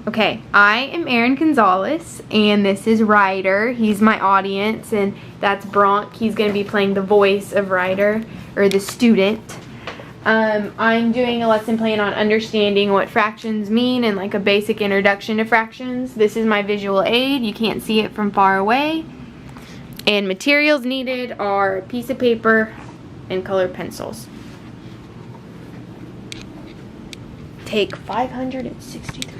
Okay, I am Aaron Gonzalez, and this is Ryder. He's my audience, and that's Bronk. He's going to be playing the voice of Ryder, or the student. I'm doing a lesson plan on understanding what fractions mean and like a basic introduction to fractions. This is my visual aid. You can't see it from far away. And materials needed are a piece of paper and colored pencils. Take 563.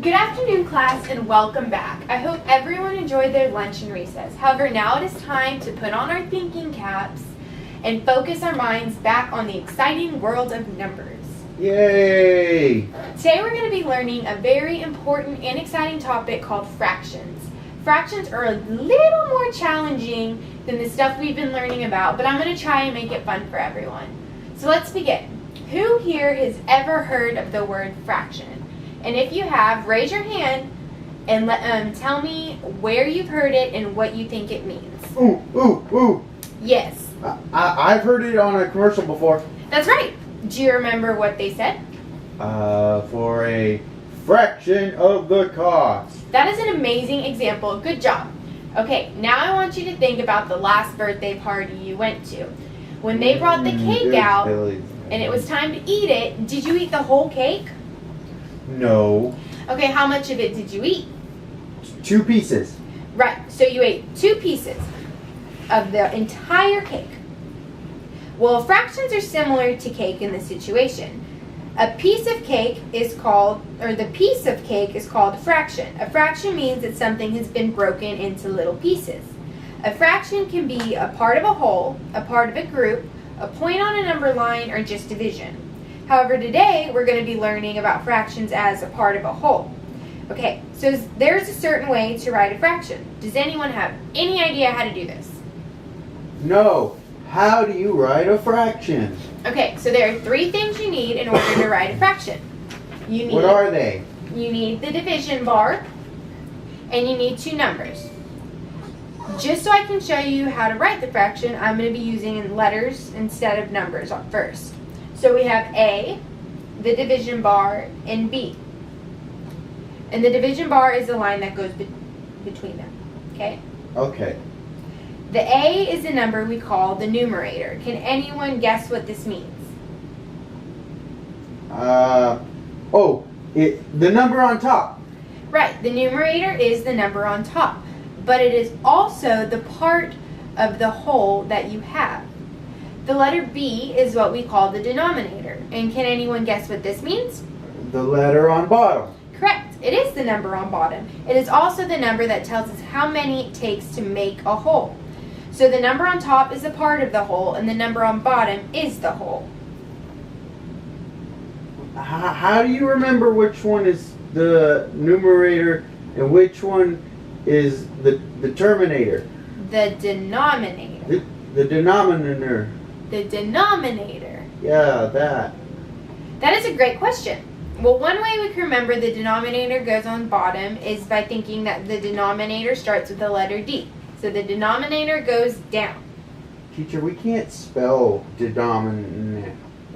Good afternoon, class, and welcome back. I hope everyone enjoyed their lunch and recess. However, now it is time to put on our thinking caps and focus our minds back on the exciting world of numbers. Yay! Today we're going to be learning a very important and exciting topic called fractions. Fractions are a little more challenging than the stuff we've been learning about, but I'm going to try and make it fun for everyone. So let's begin. Who here has ever heard of the word fraction? And if you have, raise your hand and tell me where you've heard it and what you think it means. Ooh. Yes. I've heard it on a commercial before. That's right. Do you remember what they said? For a fraction of the cost. That is an amazing example. Good job. Okay, now I want you to think about the last birthday party you went to. When they brought the cake out and it was time to eat it, did you eat the whole cake? No. Okay, how much of it did you eat? 2 pieces. Right, so you ate 2 pieces of the entire cake. Well, fractions are similar to cake in this situation. A piece of cake is called, or the piece of cake is called a fraction. A fraction means that something has been broken into little pieces. A fraction can be a part of a whole, a part of a group, a point on a number line, or just division. However, today we're going to be learning about fractions as a part of a whole. Okay, so there's a certain way to write a fraction. Does anyone have any idea how to do this? No. How do you write a fraction? Okay, so there are 3 things you need in order to write a fraction. What are they? You need the division bar, and you need 2 numbers. Just so I can show you how to write the fraction, I'm going to be using letters instead of numbers first. So we have A, the division bar, and B. And the division bar is the line that goes between them, okay? Okay. The A is the number we call the numerator. Can anyone guess what this means? The number on top. Right, the numerator is the number on top, but it is also the part of the whole that you have. The letter B is what we call the denominator. And can anyone guess what this means? The letter on bottom. Correct. It is the number on bottom. It is also the number that tells us how many it takes to make a whole. So the number on top is a part of the whole, and the number on bottom is the whole. How do you remember which one is the numerator and which one is the terminator? The denominator. The denominator. The denominator. Yeah, that. That is a great question. Well, one way we can remember the denominator goes on bottom is by thinking that the denominator starts with the letter D. So the denominator goes down. Teacher, we can't spell denominator.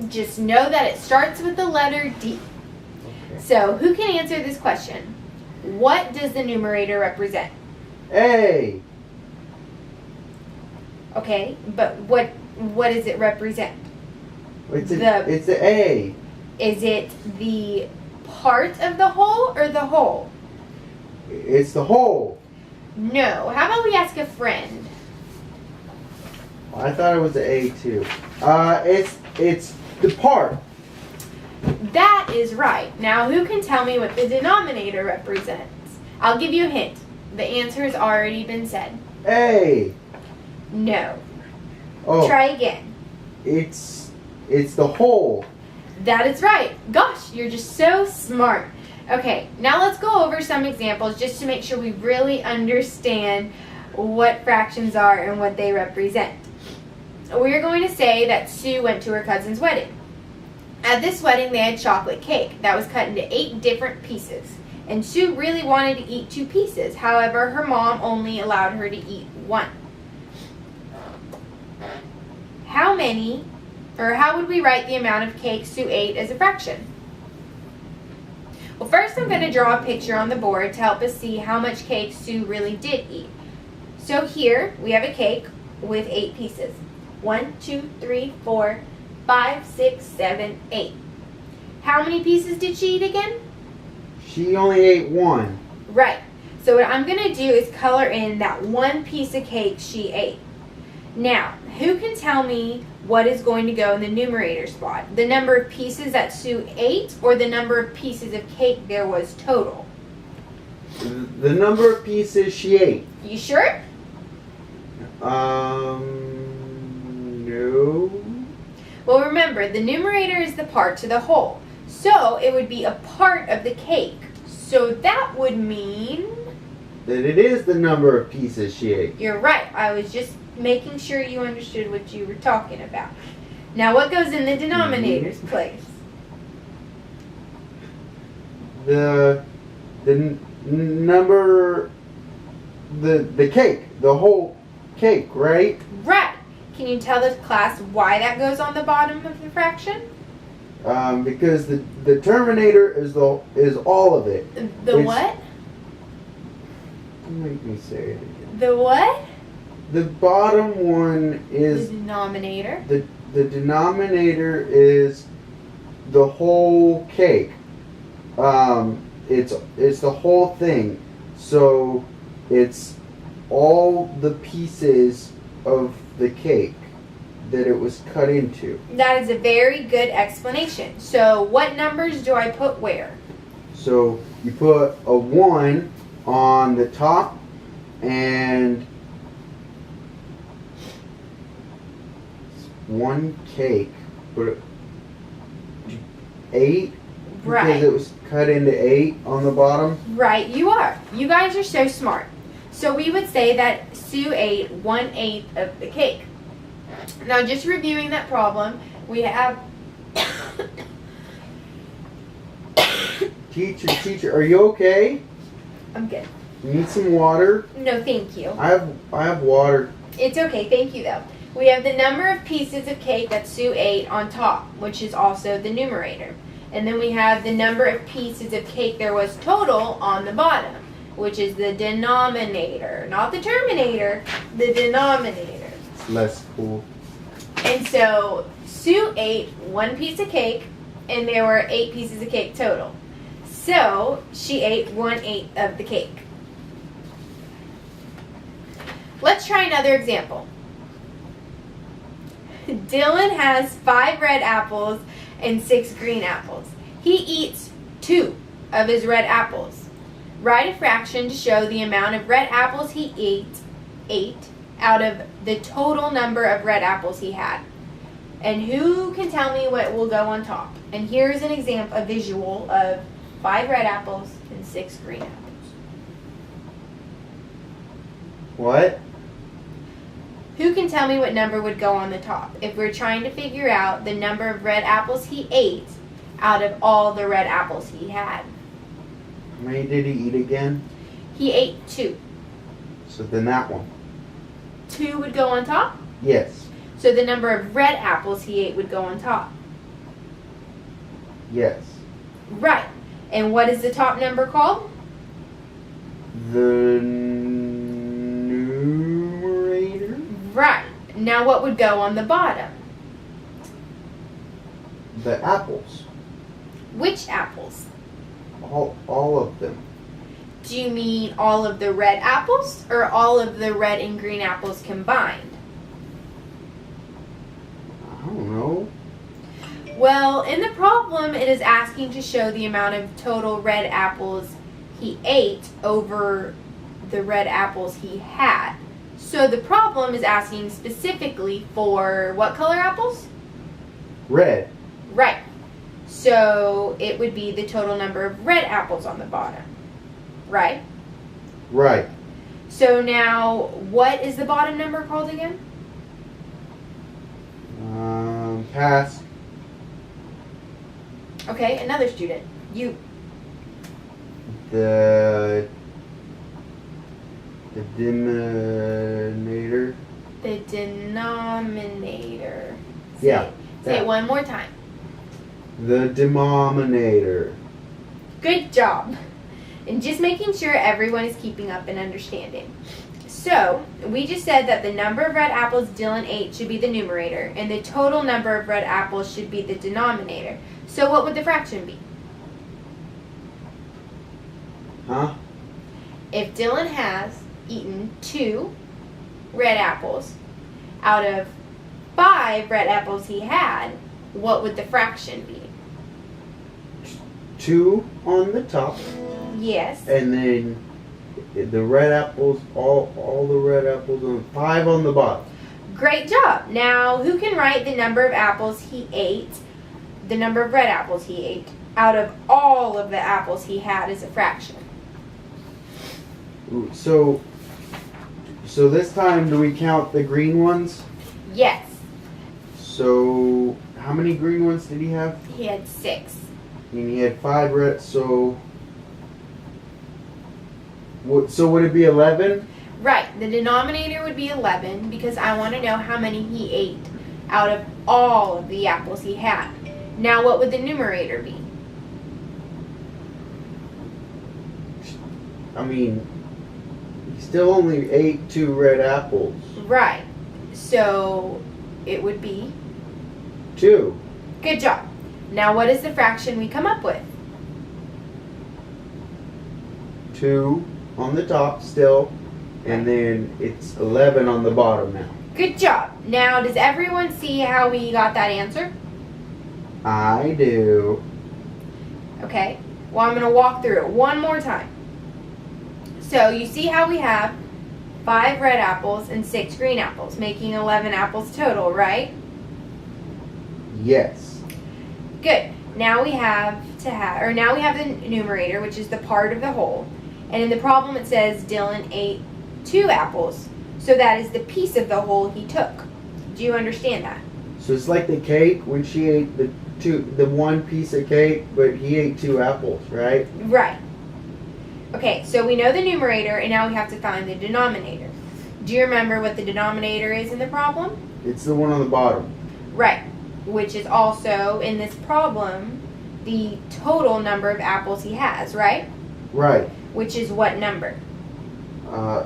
Just know that it starts with the letter D. Okay. So who can answer this question? What does the numerator represent? A. Okay, but what does it represent? It's the A. Is it the part of the whole or the whole? It's the whole. No. How about we ask a friend? I thought it was the A too. It's the part. That is right. Now who can tell me what the denominator represents? I'll give you a hint. The answer has already been said. A. No. Oh. Try again. It's the whole. That is right. Gosh, you're just so smart. Okay, now let's go over some examples just to make sure we really understand what fractions are and what they represent. We're going to say that Sue went to her cousin's wedding. At this wedding, they had chocolate cake that was cut into 8 different pieces. And Sue really wanted to eat 2 pieces. However, her mom only allowed her to eat 1. how would we write the amount of cake Sue ate as a fraction? Well, first I'm going to draw a picture on the board to help us see how much cake Sue really did eat. So here we have a cake with 8 pieces. 1, 2, 3, 4, 5, 6, 7, 8. How many pieces did she eat again? She only ate 1. Right. So what I'm going to do is color in that 1 piece of cake she ate. Now, who can tell me what is going to go in the numerator spot? The number of pieces that Sue ate or the number of pieces of cake there was total? The number of pieces she ate. You sure? No. Well, remember, the numerator is the part to the whole. So it would be a part of the cake. So that would mean... that it is the number of pieces she ate. You're right. I was just making sure you understood what you were talking about. Now, what goes in the denominator's place? The number, the cake, the whole cake, right? Right. Can you tell the class why that goes on the bottom of the fraction? Because the terminator is all of it. The what? Make me say it again. The what? The bottom one The is denominator. the denominator is the whole cake. It's the whole thing. So it's all the pieces of the cake that it was cut into. That is a very good explanation. So what numbers do I put where? So you put a 1 on the top and 1 cake, but 8 Right. because it was cut into 8 on the bottom. Right, you are. You guys are so smart. So we would say that Sue ate 1/8 of the cake. Now, just reviewing that problem, we have... Teacher, are you okay? I'm good. You need some water? No, thank you. I have water. It's okay, thank you though. We have the number of pieces of cake that Sue ate on top, which is also the numerator. And then we have the number of pieces of cake there was total on the bottom, which is the denominator. Not the terminator, the denominator. It's less cool. And so Sue ate 1 piece of cake, and there were 8 pieces of cake total. So she ate 1/8 of the cake. Let's try another example. Dylan has 5 red apples and 6 green apples. He eats 2 of his red apples. Write a fraction to show the amount of red apples he ate out of the total number of red apples he had. And who can tell me what will go on top? And here's an example, a visual of 5 red apples and 6 green apples. What? Who can tell me what number would go on the top if we're trying to figure out the number of red apples he ate out of all the red apples he had? How many did he eat again? He ate 2. So then that one. 2 would go on top? Yes. So the number of red apples he ate would go on top. Yes. Right. And what is the top number called? The numerator? Right. Now what would go on the bottom? The apples. Which apples? All of them. Do you mean all of the red apples or all of the red and green apples combined? I don't know. Well, in the problem, it is asking to show the amount of total red apples he ate over the red apples he had. So the problem is asking specifically for what color apples? Red. Right. So it would be the total number of red apples on the bottom. Right? Right. So now, what is the bottom number called again? Pass. Okay, another student. You. The denominator. The denominator. Yeah. Say it one more time. The denominator. Good job. And just making sure everyone is keeping up and understanding. So, we just said that the number of red apples Dylan ate should be the numerator, and the total number of red apples should be the denominator. So, what would the fraction be? Huh? If Dylan has eaten 2 red apples out of 5 red apples he had, what would the fraction be? 2 on the top, Yes. and then the red apples, all the red apples on 5 on the bottom. Great job. Now, who can write the number of apples he ate, the number of red apples he ate, out of all of the apples he had as a fraction? So this time, do we count the green ones? Yes. So how many green ones did he have? He had 6. And he had 5 red. So would it be 11? Right. The denominator would be 11 because I want to know how many he ate out of all of the apples he had. Now, what would the numerator be? I mean, he still only ate 2 red apples. Right. So it would be 2. good job. Now, what is the fraction we come up with? 2 on the top still, and then it's 11 on the bottom now. Good job. Now, does everyone see how we got that answer? I do. Okay. Well, I'm going to walk through it one more time. So, you see how we have 5 red apples and 6 green apples, making 11 apples total, right? Yes. Good. Now we have the numerator, which is the part of the whole. And in the problem it says Dylan ate 2 apples. So that is the piece of the whole he took. Do you understand that? So it's like the cake when she ate the one piece of cake, but he ate 2 apples, right? Right. Okay, so we know the numerator, and now we have to find the denominator. Do you remember what the denominator is in the problem? It's the one on the bottom. Right. Which is also, in this problem, the total number of apples he has, right? Right. Which is what number?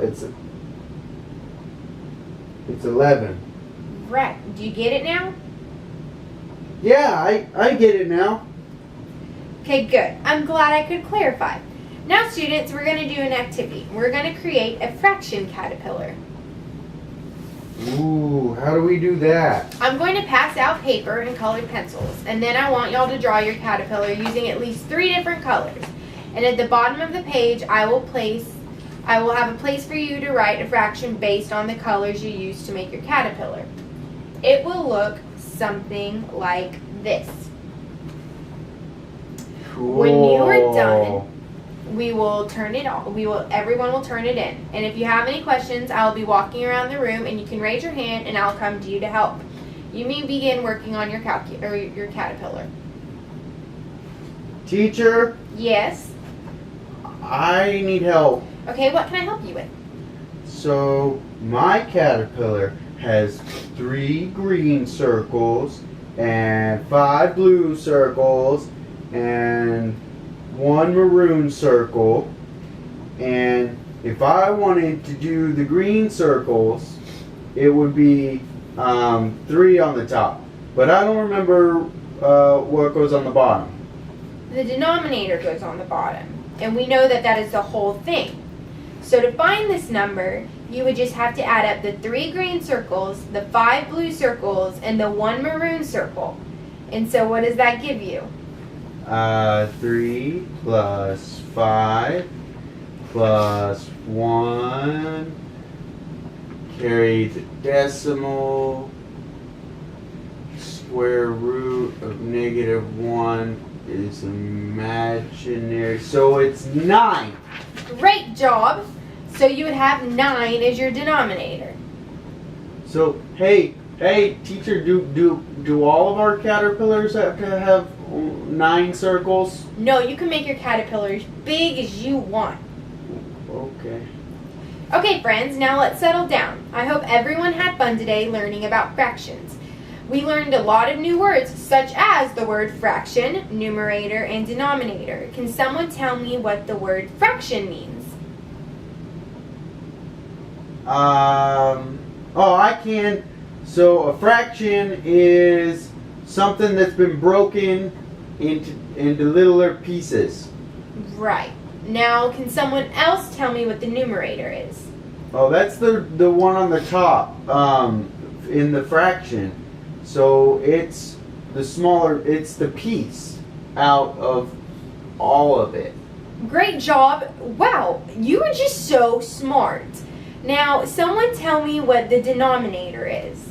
It's 11. Right. Do you get it now? Yeah, I get it now. Okay, good. I'm glad I could clarify. Now, students, we're going to do an activity. We're going to create a fraction caterpillar. Ooh, how do we do that? I'm going to pass out paper and colored pencils, and then I want y'all to draw your caterpillar using at least 3 different colors. And at the bottom of the page, I will have a place for you to write a fraction based on the colors you used to make your caterpillar. It will look something like this. Cool. When you are done, we will turn it off. Everyone will turn it in. And if you have any questions, I'll be walking around the room, and you can raise your hand, and I'll come to you to help. You may begin working on your your caterpillar. Teacher, Yes. I need help. Okay. What can I help you with? So my caterpillar has 3 green circles and 5 blue circles and 1 maroon circle. And if I wanted to do the green circles, it would be 3 on the top. But I don't remember what goes on the bottom. The denominator goes on the bottom. And we know that that is the whole thing. So to find this number, you would just have to add up the 3 green circles, the 5 blue circles, and the 1 maroon circle. And so what does that give you? 3 plus 5 plus 1, carry the decimal, square root of -1 is imaginary, so it's 9. Great job! So you would have 9 as your denominator. So hey teacher, do all of our caterpillars have to have 9 circles? No, you can make your caterpillar as big as you want. Okay. Okay, friends, now let's settle down. I hope everyone had fun today learning about fractions. We learned a lot of new words, such as the word fraction, numerator, and denominator. Can someone tell me what the word fraction means? I can. So a fraction is something that's been broken into littler pieces. Right. Now, can someone else tell me what the numerator is? Oh, that's the one on the top in the fraction. So it's the smaller, it's the piece out of all of it. Great job. Wow, you are just so smart. Now, someone tell me what the denominator is.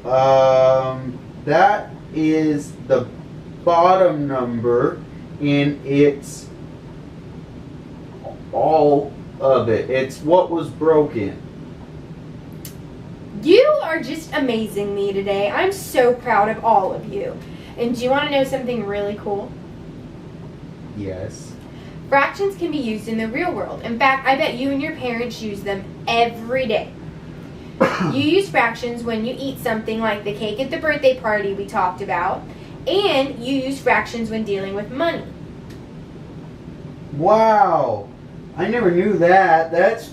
That is the bottom number, and it's all of it. It's what was broken. You are just amazing me today. I'm so proud of all of you. And do you want to know something really cool? Yes. Fractions can be used in the real world. In fact, I bet you and your parents use them every day. You use fractions when you eat something like the cake at the birthday party we talked about, and you use fractions when dealing with money. Wow. I never knew that. That's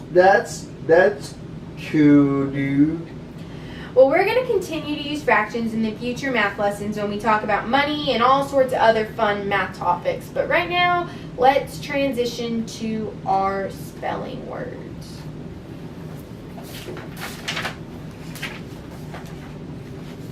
cool, dude. Well, we're going to continue to use fractions in the future math lessons when we talk about money and all sorts of other fun math topics. But right now, let's transition to our spelling words.